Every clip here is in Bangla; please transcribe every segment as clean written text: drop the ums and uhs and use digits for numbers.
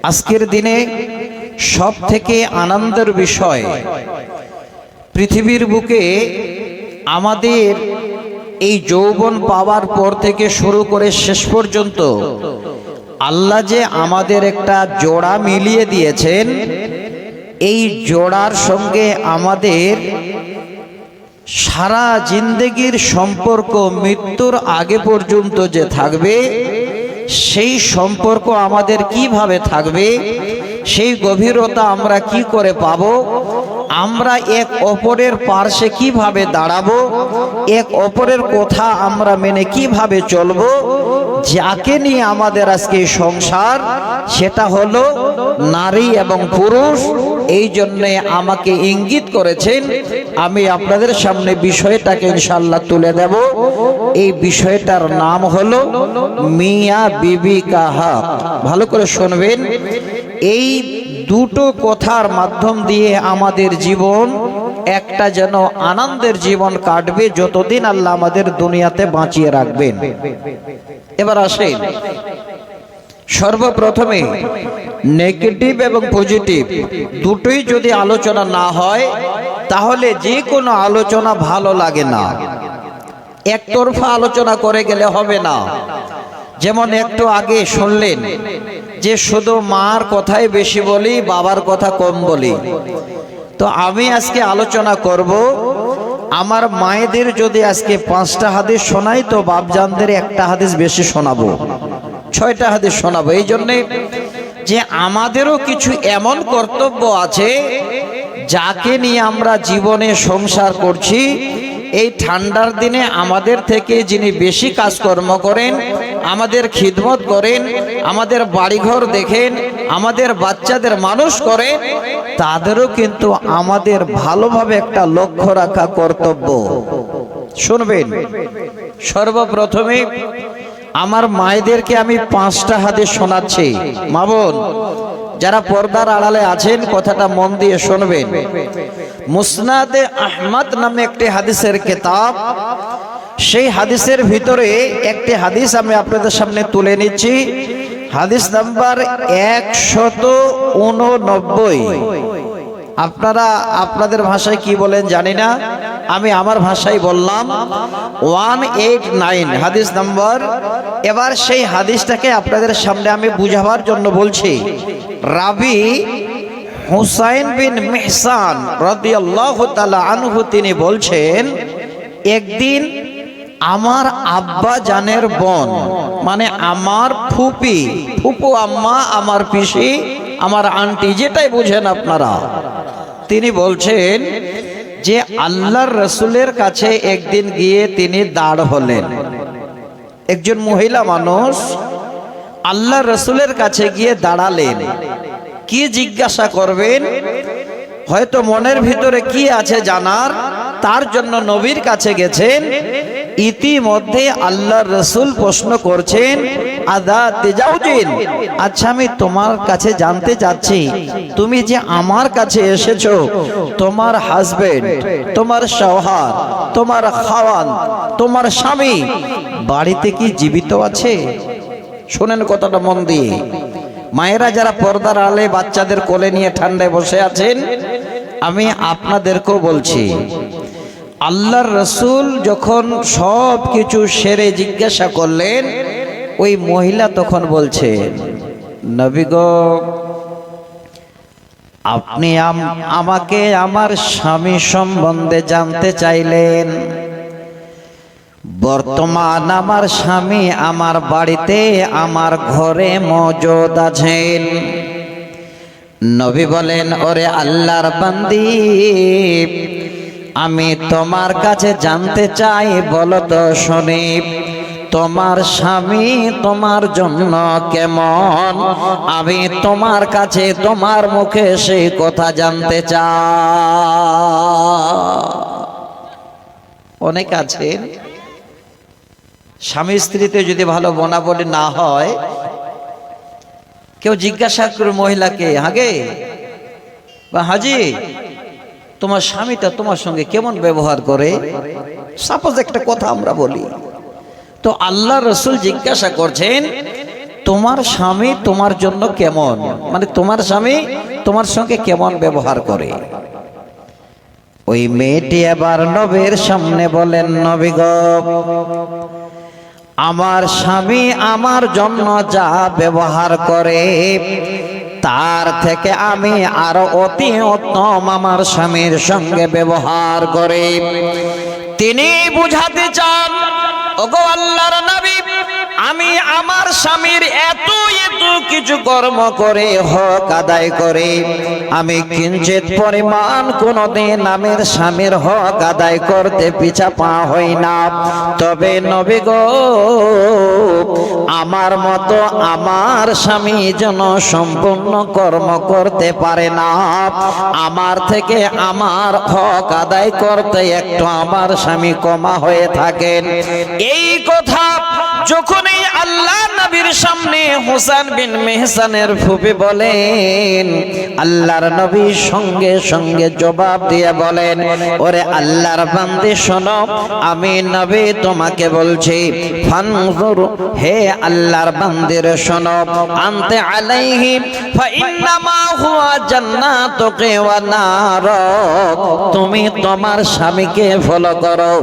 আজকের দিনে সব থেকে আনন্দের বিষয়, পৃথিবীর বুকে আমাদের এই যৌবন পাওয়ার পর থেকে শুরু করে শেষ পর্যন্ত আল্লাহ যে আমাদের একটা জোড়া মিলিয়ে দিয়েছেন, এই জোড়ার সঙ্গে আমাদের সারা জিন্দেগির সম্পর্ক মৃত্যুর আগে পর্যন্ত যে থাকবে, সেই সম্পর্ক আমাদের কিভাবে থাকবে, সেই গভীরতা আমরা কি করে পাব, আমরা এক অপরের পার্শ্বে কিভাবে দাঁড়াবো, এক অপরের কথা আমরা মেনে কিভাবে চলবো, যাকে নিয়ে আমাদের আজকে সংসার, সেটা হলো নারী এবং পুরুষ। এই জন্যে আমাকে ইঙ্গিত করেছেন, আমি আপনাদের সামনে বিষয়টাকে ইনশাআল্লাহ তুলে দেব। এই বিষয়টার নাম হলো মিয়া বিবি কা হক। ভালো করে শুনবেন। এই দুটো কথার মাধ্যম দিয়ে আমাদের জীবন একটা যেন আনন্দের জীবন কাটবে, যতদিন আল্লাহ আমাদের দুনিয়াতে বাঁচিয়ে রাখবেন। এবার আসেন, সর্বপ্রথমে নেগেটিভ এবং পজিটিভ দুটোই যদি আলোচনা না হয়, তাহলে যে কোনো আলোচনা ভালো লাগে না। একতরফা আলোচনা করে গেলে হবে না। যেমন একটু আগে শুনলেন যে শুধু মার কথাই বেশি বলি, বাবার কথা কম বলি। তো আমি আজকে আলোচনা করব, আমার মায়েদের যদি আজকে 5টা হাদিস শোনাই, তো বাপজানদের একটা হাদিস বেশি শোনাবো, 6টা হাদিস শোনাবো। এই জন্যে যে আমাদেরও কিছু এমন কর্তব্য আছে যাকে নিয়ে আমরা জীবনে সংসার করছি। এই ঠান্ডার দিনে আমাদের থেকে যিনি বেশি কাজকর্ম করেন, আমাদের খিদমত করেন, আমাদের বাড়িঘর দেখেন, আমাদের বাচ্চাদের মানুষ করেন, তাদেরও কিন্তু আমাদের ভালোভাবে একটা লক্ষ্য রাখা কর্তব্য। শুনবেন, সর্বপ্রথমে আমার মায়েদেরকে আমি 5টা হাদিস শোনাচ্ছি। মা বোন যারা পর্দার আড়ালে আছেন, কথাটা মন দিয়ে শুনবেন। মুসনাদে আহমদ নামে একটি হাদিসের কিতাব, সেই হাদিসের ভিতরে একটি হাদিস আমি আপনাদের সামনে তুলে নিচ্ছি। হাদিস নাম্বার 189। আপনারা আপনাদের ভাষায় কি বলেন জানি না, আমি আমার ভাষায় বললাম 189 হাদিস নাম্বার। এবার সেই হাদিসটাকে আপনাদের সামনে আমি বুঝাবার জন্য বলছি। রাবি হুসাইন বিন মিহসান রাদিয়াল্লাহু তাআলা আনহু তিনি বলছেন, একদিন আমার আব্বা জানের বোন, মানে আমার ফুপি, ফুপু আম্মা, আমার পিসি, আমার আন্টি, যেটাই বুঝেন আপনারা, তিনি বলছেন যে আল্লাহর রসুলের কাছে একদিন গিয়ে তিনি দাঁড় হলেন। একজন মহিলা মানুষ আল্লাহর রসুলের কাছে গিয়ে দাঁড়ালেন। কি জিজ্ঞাসা করবেন, হয়তো মনের ভিতরে কি আছে জানার, তার জন্য নবীর কাছে গেছেন। ইতিমধ্যে আল্লাহর রসুল প্রশ্ন করছেন, আদা তেজাউজিন, আচ্ছা আমি তোমার কাছে জানতে চাচ্ছি, তুমি যে আমার কাছে এসেছো, তোমার হাজবেন্ড, তোমার শওহার, তোমার খাওয়ান, তোমার স্বামী বাড়িতে কি জীবিত আছে? শোনেন কথাটা মন দিয়ে। মায়েরা যারা পর্দার আড়ালে বাচ্চাদের কোলে নিয়ে ঠান্ডায় বসে আছেন, আমি আপনাদেরকেও বলছি, আল্লাহর রসুল যখন সব কিছু সেরে জিজ্ঞাসা করলেন, ওই মহিলা তখন বলছেন, নবী গো, আপনি আমাকে আমার স্বামী সম্বন্ধে জানতে চাইলেন। বর্তমান আমার স্বামী আমার বাড়িতে, আমার ঘরে মজুদ আছেন। নবী বলেন, ওরে আল্লাহর বান্দি, আমি তোমার কাছে জানতে চাই, বলো তো শুনি, তোমার স্বামী তোমার জন্য কেমন? আমি তোমার কাছে তোমার মুখে সেই কথা জানতে চাই। অনেক আছেন স্বামী স্ত্রীতে যদি ভালো বনাবলি না হয়, কেউ জিজ্ঞাসা করে মহিলাকে, হাগে বা হাজি, তোমার স্বামীটা তোমার সঙ্গে কেমন ব্যবহার করে? সাপোজ একটা কথা আমরা বলি, তো আল্লাহ রসুল জিজ্ঞাসা করছেন, তোমার স্বামী তোমার জন্য কেমন, মানে তোমার স্বামী তোমার সঙ্গে কেমন ব্যবহার করে। ওই মেয়েটি এবার নবীর সামনে বলেন, নবী গো, আমার স্বামী আমার জন্য যা ব্যবহার করে তার থেকে আমি আরো অতি উত্তম আমার স্বামীর সঙ্গে ব্যবহার করে। তিনি বুঝাতে চান, ওগো আল্লাহর নবী, আমি আমার স্বামীর এত কিছু কর্ম করে হক আদায় করে আমি কিঞ্চিত পরিমাণ কোনদিন আমের স্বামীর হক আদায় করতে পিছা পা হই না। তবে নবী গো, আমার মতো আমার স্বামী যেন সম্পূর্ণ কর্ম করতে পারে না, আমার থেকে আমার হক আদায় করতে একটু আমার স্বামী কমা হয়ে থাকেন। এই কথা যখনই আল্লাহ নবীর সামনে হোসেন বিন মেহসানের ফুফি বলেন, আল্লাহর নবী সঙ্গে সঙ্গে জবাব দিয়ে বলেন, ওরে আল্লাহর বান্দী শোনো, আমি নবী তোমাকে বলছি, ফানজুর, হে আল্লাহর বান্দির শোনো, আনতে আলাইহি ফাইন্নামা হুয়া জান্নাতুকা ওয়া নারুক, তুমি তোমার স্বামীকে ফলো করো,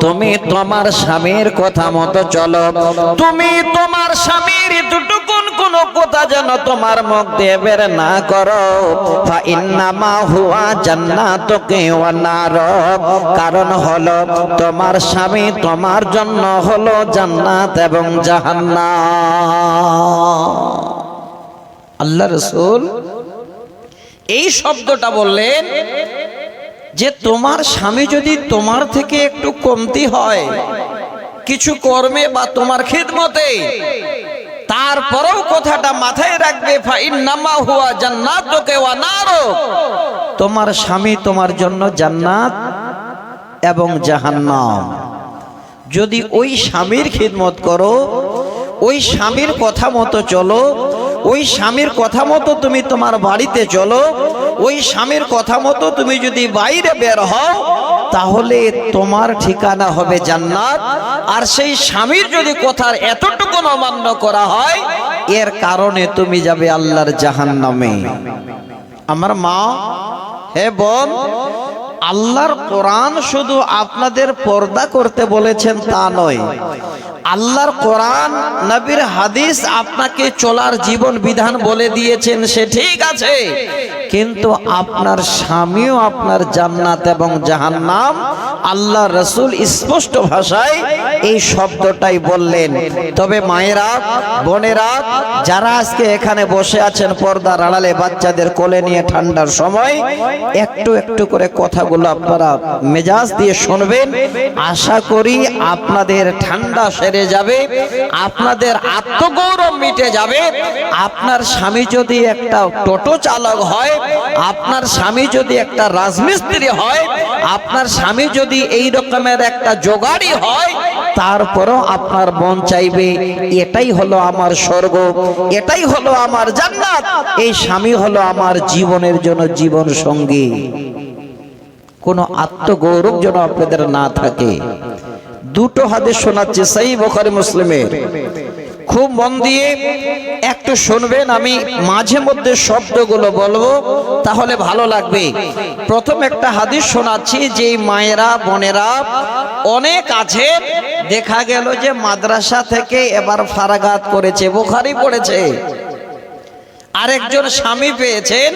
তুমি তোমার স্বামীর কথা মতো চলো, তুমি তোমার স্বামীর দুটুকুন কোন কথা যেন তোমার মুখ দিয়ে বের না করো। ফাইন্নামা হুয়া জান্নাতুকা ওয়া নারুক, কারণ হলো তোমার স্বামী তোমার জন্য হলো জান্নাত এবং জাহান্নাম। আল্লাহ রাসূল এই শব্দটা বললেন যে তোমার স্বামী যদি তোমার থেকে একটু কমতি হয় কিছু কর্মে বা তোমার খিদমতে, তারপরেও কথাটা মাথায় রাখবে, ফাইন্নামা হুয়া জান্নাতুকা ওয়া নারুক, তোমার স্বামী তোমার জন্য জান্নাত এবং জাহান্নাম। যদি ওই স্বামীর খিদমত করো, ওই স্বামীর কথা মতো চলো, ওই স্বামীর কথা মতো তুমি তোমার বাড়িতে চলো, ওই স্বামীর কথা মতো তুমি যদি বাইরে বের হও, তাহলে তোমার ঠিকানা হবে জান্নাত। আর সেই স্বামীর যদি কথার এতটুকু অমান্য করা হয়, এর কারণে তুমি যাবে আল্লাহর জাহান্নামে। আমার মা, হে বোন, আল্লাহর কোরআন শুধু আপনাদের পর্দা করতে বলেছেন তা নয়, আল্লাহর কোরআন নবীর হাদিস আপনাকে চলার জীবন বিধান বলে দিয়েছেন, সে ঠিক আছে, কিন্তু আপনার স্বামীও আপনার জান্নাত এবং জাহান্নাম আল্লাহ রাসূল স্পষ্ট ভাষায় এই শব্দটাই বললেন। তবে মায়েরা, বোনেরা, যারা আজকে এখানে বসে আছেন পর্দার আড়ালে বাচ্চাদের কোলে নিয়ে ঠান্ডার সময়, একটু একটু করে কথাগুলো আপনারা মেজাজ দিয়ে শুনবেন। আশা করি আপনাদের ঠান্ডা সেরে যাবে, আপনাদের আত্মগৌরব মিটে যাবে। আপনার স্বামী যদি একটা টোটো চালক হয়, আপনার স্বামী যদি একটা রাজমিস্ত্রি হয়, আপনার স্বামী যদি এই রকমের একটা জোগাড়ি হয়, তারপরও আপনার মন চাইবে এটাই হলো আমার স্বর্গ, এটাই হলো আমার জান্নাত, এই স্বামী হলো আমার জীবনের জন্য জীবন সঙ্গী। কোনো আত্মগৌরব যেন আপনাদের না থাকে। দুটো হাদিস শোনাচ্ছি সহিহ বুখারী মুসলিমের, খুব মন দিয়ে একটু শুনবেন। আমি মাঝে মধ্যে শব্দগুলো বলবো, তাহলে ভালো লাগবে। প্রথম একটা হাদিস শোনাচ্ছি, যে মায়েরা, বোনেরা অনেক আছে, দেখা গেল যে মাদ্রাসা থেকে এবার ফারাগাত করেছে, বুখারী পড়েছে, আরেকজন স্বামী পেয়েছেন,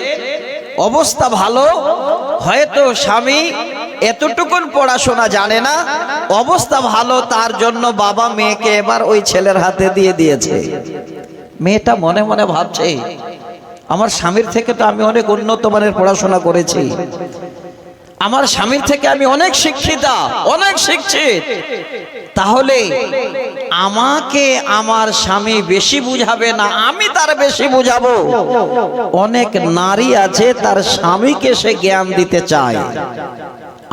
অবস্থা ভালো, হয়তো স্বামী এতটুকুন পড়াশোনা জানে না, অবস্থা ভালো, তার জন্য বাবা মেয়েকে এবার ওই ছেলের হাতে দিয়ে দিয়েছে। মেয়েটা মনে মনে ভাবছে, আমার স্বামীর থেকে তো আমি অনেক উন্নত মানের পড়াশোনা করেছি, আমার স্বামীর থেকে আমি অনেক শিক্ষিতা, অনেক শিক্ষিত, তাহলে আমাকে আমার স্বামী বেশি বুঝাবে না, আমি তার বেশি বুঝাবো। অনেক নারী আছে তার স্বামীকে সে জ্ঞান দিতে চায়।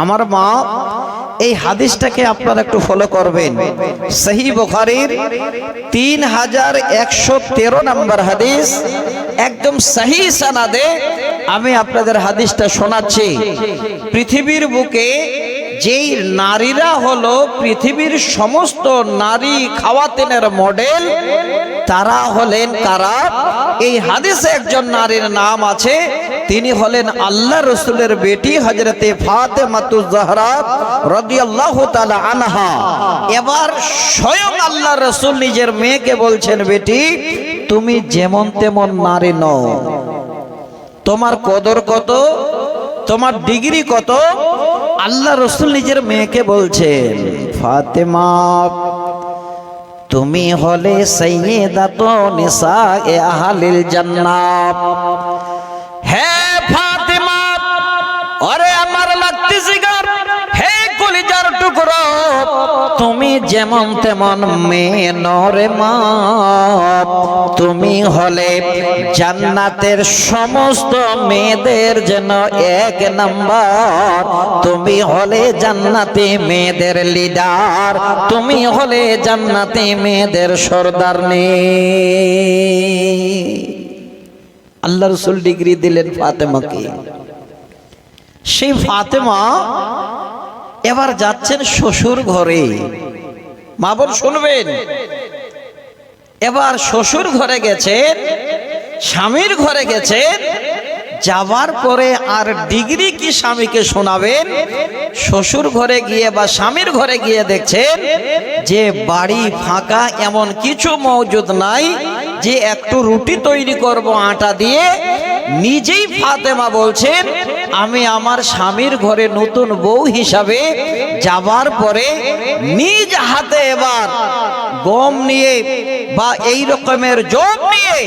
আমার মা, এই হাদিসটাকে আপনারা একটু ফলো করবেন। সহিহ বুখারীর 3113 নম্বর হাদিস, একদম সহিহ সনদে আমি আপনাদের হাদিসটা শোনাচ্ছি। পৃথিবীর বুকে যেই নারীরা হলো পৃথিবীর সমস্ত নারী খাওয়াতেনের মডেল, তারা হলেন কারা? এই হাদিসে একজন নারীর নাম আছে, তিনি হলেন আল্লাহ রসুলের বেটি হযরতে ফাতেমাতুজ জাহরা রাদিয়াল্লাহু তাআলা আনহা। এবার স্বয়ং আল্লাহ রসুল নিজের মেয়েকে বলছেন, বেটি তুমি যেমন তেমন নারী নও, তোমার কদর কত, তোমার ডিগ্রি কত। আল্লাহ রসুল নিজের মেয়েকে বলছেন, ফাতেমা তুমি হলে সাইয়্যিদাতু নিসায়ে আহলিল জান্নাহ। হে ফাতেমা, আরে আমার লাগতেছে গার, হে কলিজার টুকরো, তুমি যেমন তেমন মেয়ে নরে মা, তুমি হলে জান্নাতের সমস্ত মেয়েদের জন্য এক নাম্বার, তুমি হলে জান্নাতি মেয়েদের লিডার, তুমি হলে জান্নাতি মেয়েদের সর্দারনি। আল্লাহ রসুল ডিগ্রি দিলেন ফাতেমাকে। সেই ফাতেমা এবার যাচ্ছেন শ্বশুর ঘরে। মা বোন শুনবেন, এবার শ্বশুর ঘরে গেছেন, স্বামীর ঘরে গেছেন, যাবার পরে আর ডিগ্রি কি স্বামীকে শোনাবেন? শ্বশুর ঘরে গিয়ে বা স্বামীর ঘরে গিয়ে দেখছেন যে বাড়ি ফাঁকা, এমন কিছু মওজুদ নাই যে একটু রুটি তৈরি করব আটা দিয়ে। নিজেই ফাতেমা বলছেন, আমি আমার স্বামীর ঘরে নতুন বউ হিসাবে যাবার পরে নিজ হাতে এবার গম নিয়ে বা এই রকমের জব নিয়ে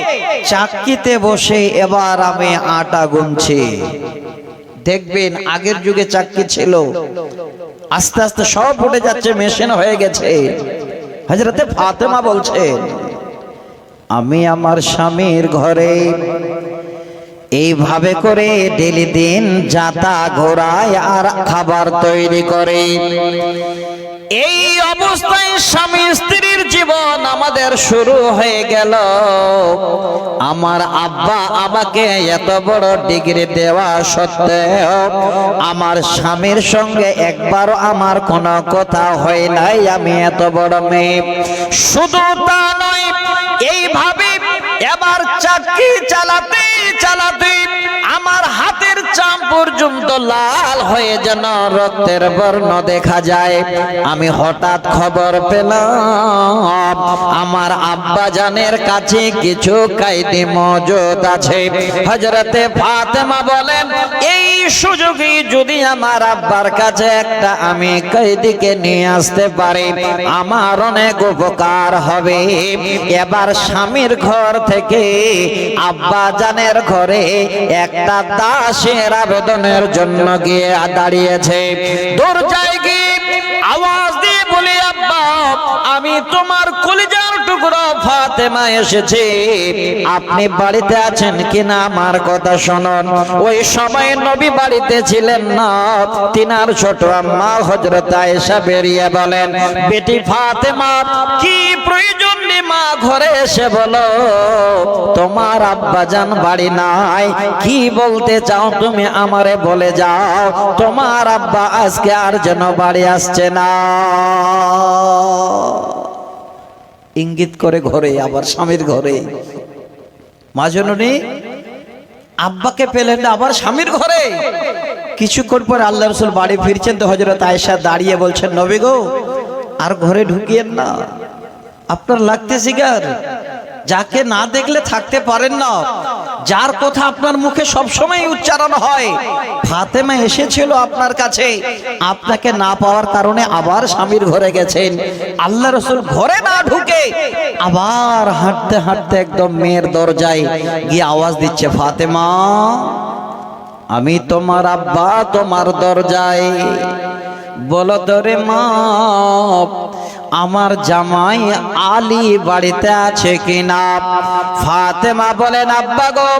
চাক্কিতে বসে এবার আমি আটা গুনছি। দেখবেন আগের যুগে চাক্কি ছিল, আস্তে আস্তে সব উঠে যাচ্ছে, মেশিন হয়ে গেছে। হযরতে ফাতেমা বলছেন, আমি আমার স্বামীর ঘরে এইভাবে করে ডেলি দিন যাতা ঘোরায় আর খাবার তৈরি করে। এই অবস্থায় স্বামী স্ত্রীর জীবন আমাদের শুরু হয়ে গেল। আমার আব্বা আমাকে এত বড় ডিগ্রি দেওয়া সত্ত্বেও আমার স্বামীর সঙ্গে একবারও আমার কোনো কথা হয় নাই, আমি এত বড় মেয়ে। শুধু তা নয়, এইভাবে এবার চাকরি চালাতে চালাতে আমার হাতের চাম পর্যন্ত লাল হয়ে যেন রক্তের বর্ণ দেখা যায়। আমি হঠাৎ খবর পেলাম আমার আব্বা জানের কাছে কিছু কয়েদি মজুদ আছে। হযরতে ফাতেমা বলেন, এই সুযোগে যদি আমার আব্বার কাছে একটা আমি কয়েদিকে নিয়ে আসতে পারি, আমার অনেক উপকার হবে। এবার স্বামীর ঘর থেকে আব্বা জানের ঘরে একটা দাসের আবেদনের জন্য গিয়ে দাঁড়িয়েছে। দরজায় গিয়ে আওয়াজ দিয়ে বলে, আব্বা আমি তোমার কলিজার টুকরো ফাতেমা এসেছে, আপনি বাড়িতে আছেন কিনা আমার কথা শুনুন। ওই সময় নবী বাড়িতে ছিলেন না, তিনার ছোট আম্মা হযরত আয়েশা বেরিয়ে বলেন, বেটি ফাতেমা কি প্রয়োজন মা ঘরে এসে বলো, তোমার আব্বা জান বাড়ি নাই, কি বলতে চাও তুমি আমারে বলে যাও, তোমার আব্বা আজকে আর যেন বাড়ি আসছে না। ইঙ্গিত করে ঘরে, আবার স্বামীর ঘরে। মা জননী আব্বাকে পেলেন না, আবার স্বামীর ঘরে। কিছুক্ষণ পর আল্লাহ রাসূল বাড়ি ফিরছেন তো হযরত আয়েশা দাঁড়িয়ে বলছেন, নবী গো আর ঘরে ঢুকিয়েন না, আপনার লাগতেছে গার, যাকে না দেখলে থাকতে পারেন না, যার কথা আপনার মুখে সবসময় উচ্চারণ হয়, ফাতেমা এসেছিল আপনার কাছে, আপনাকে না পাওয়ার কারণে আবার স্বামীর ঘরে গেছেন। আল্লাহ রাসূল ঘরে না ঢুকে আবার হাঁটতে হাঁটতে একদম মেয়ের দরজায় গিয়ে আওয়াজ দিচ্ছে, ফাতেমা আমি তোমার আব্বা তোমার দরজায়, বলো তোরে মা আমার জামাই আলী বাড়িতে আছে কিনা। ফাতেমা বলেন, আব্বা গো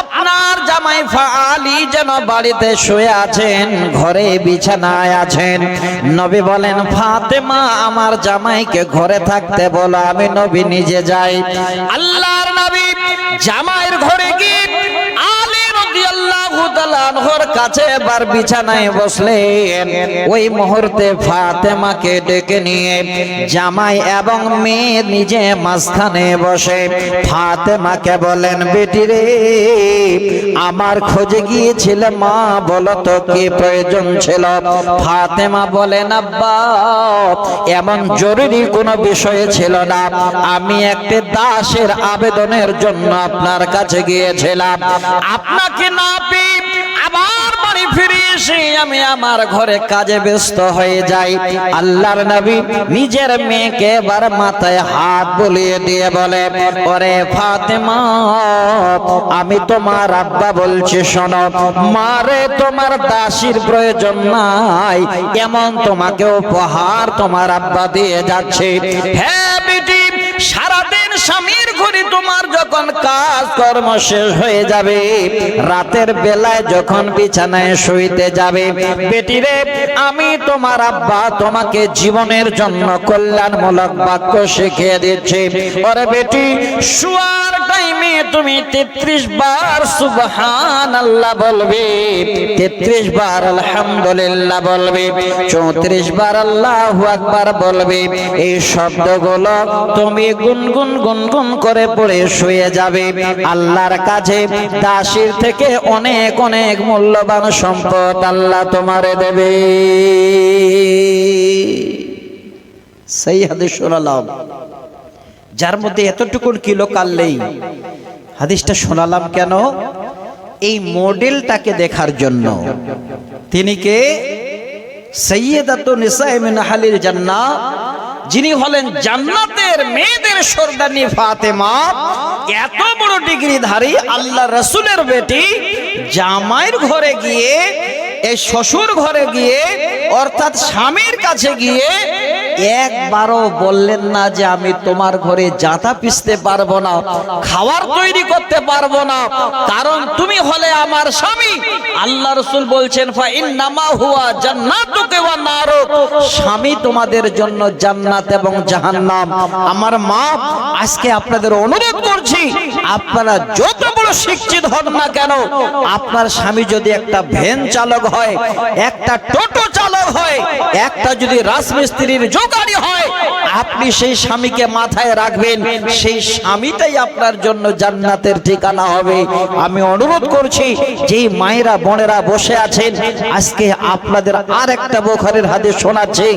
আপনার জামাই আলী যেন বাড়িতে শুয়ে আছেন, ঘরে বিছানায় আছেন। নবী বলেন, ফাতেমা আমার জামাইকে ঘরে থাকতে বলো, আমি নবী নিজে যাই। আল্লাহর নবী জামাইয়ের ঘরে গিয়ে আলী রাদিয়াল্লাহু তাআলা আনহুর কাছে এবার বিছানায় বসলেন। ওই মুহূর্তে ফাতেমাকে ডেকে নিয়ে জামাই এবং মেয়ে নিজে মাঝখানে বসে ফাতেমাকে বলেন, বেটি রে, আমার খোঁজে গিয়েছিলে মা, বলো তো কি প্রয়োজন ছিল? ফাতেমা বলেন, আব্বা, এমন জরুরি কোনো বিষয় ছিল না, আমি একটা দাসের আবেদনের জন্য আপনার কাছে গিয়েছিলাম। আপনাকে না পেয়ে আবার বাড়ি ফিরে এসে আমি আমার ঘরে কাজে ব্যস্ত হয়ে যাই। আল্লাহর নবী নিজের মেয়েকে এবার মাথায় হাত বুলিয়ে দিয়ে বলে, ওরে ফাতেমা, আমি তোমার আব্বা বলছি, শোনো, মারে তোমার দাসীর প্রয়োজন নাই, এমন তোমাকে উপহার তোমার আব্বা দিয়ে যাচ্ছে। হ্যাঁ বেটি, সারাদিন স্বামীর ঘরে তোমার যখন কাজ কর্ম শেষ হয়ে যাবে, রাতের বেলায় যখন বিছানায় শুইতে যাবে, বেটি রে, আমি তোমার আব্বা তোমাকে জীবনের জন্য কল্যাণমূলক বাক্য শিখিয়ে দিচ্ছি। ওরে বেটি, শুয়ার টাইমে তুমি 33 বার সুবহানাল্লাহ বলবে, 33 বার আলহামদুলিল্লাহ বলবে, 34 বার আল্লাহু আকবার বলবে। এই শব্দগুলো তুমি গুনগুন গুনগুন করে পড়ে শুয়ে যাবে। আল্লাহর কাছে দাসীর থেকে অনেক অনেক মূল্যবান সম্পদ আল্লাহ তোমারে দেবে। সেই হাদিস শোনালাম, যার মধ্যে এতটুকু কিলো কাললেই। হাদিসটা শোনালাম কেন? এই মডেলটাকে দেখার জন্য। তিনি কে? সাইয়্যিদাতুন নিসায়ে মিন আহলিল জান্নাহ, যিনি হলেন জান্নাতের মেয়েদের সর্দারনী ফাতেমা। এত বড় ডিগ্রিধারী আল্লাহ রাসূলের বেটি জামাইয়ের ঘরে গিয়ে, এই শ্বশুর ঘরে গিয়ে, অর্থাৎ স্বামীর কাছে গিয়ে একবারও বললেন না যে আমি তোমার ঘরে জাতা পিষতে পারবো না, খাবার তৈরি করতে পারবো না, কারণ তুমি হলে আমার স্বামী। আল্লাহ রাসূল বলছেন, ফা ইন্নামা হুয়া জান্নাতুকা ওয়া নারুক, স্বামী তোমাদের জন্য জান্নাত এবং জাহান্নাম। আমার মা, আজকে আপনাদের অনুরোধ করছি, আপনারা যত বড় শিক্ষিত হন না কেন, আপনার স্বামী যদি একটা ভ্যান চালক হয়, একটা টোটো চালক হয়, একটা যদি রাজমিস্ত্রির জোগাড়ি হয়, আপনি সেই স্বামীকে মাথায় রাখবেন, সেই স্বামীটাই আপনার জন্য জান্নাতের ঠিকানা হবে। আমি অনুরোধ করছি, যেই মায়েরা বোনেরা বসে আছেন, আজকে আপনাদের আর একটা বুখারীর হাদিস শোনাচ্ছি।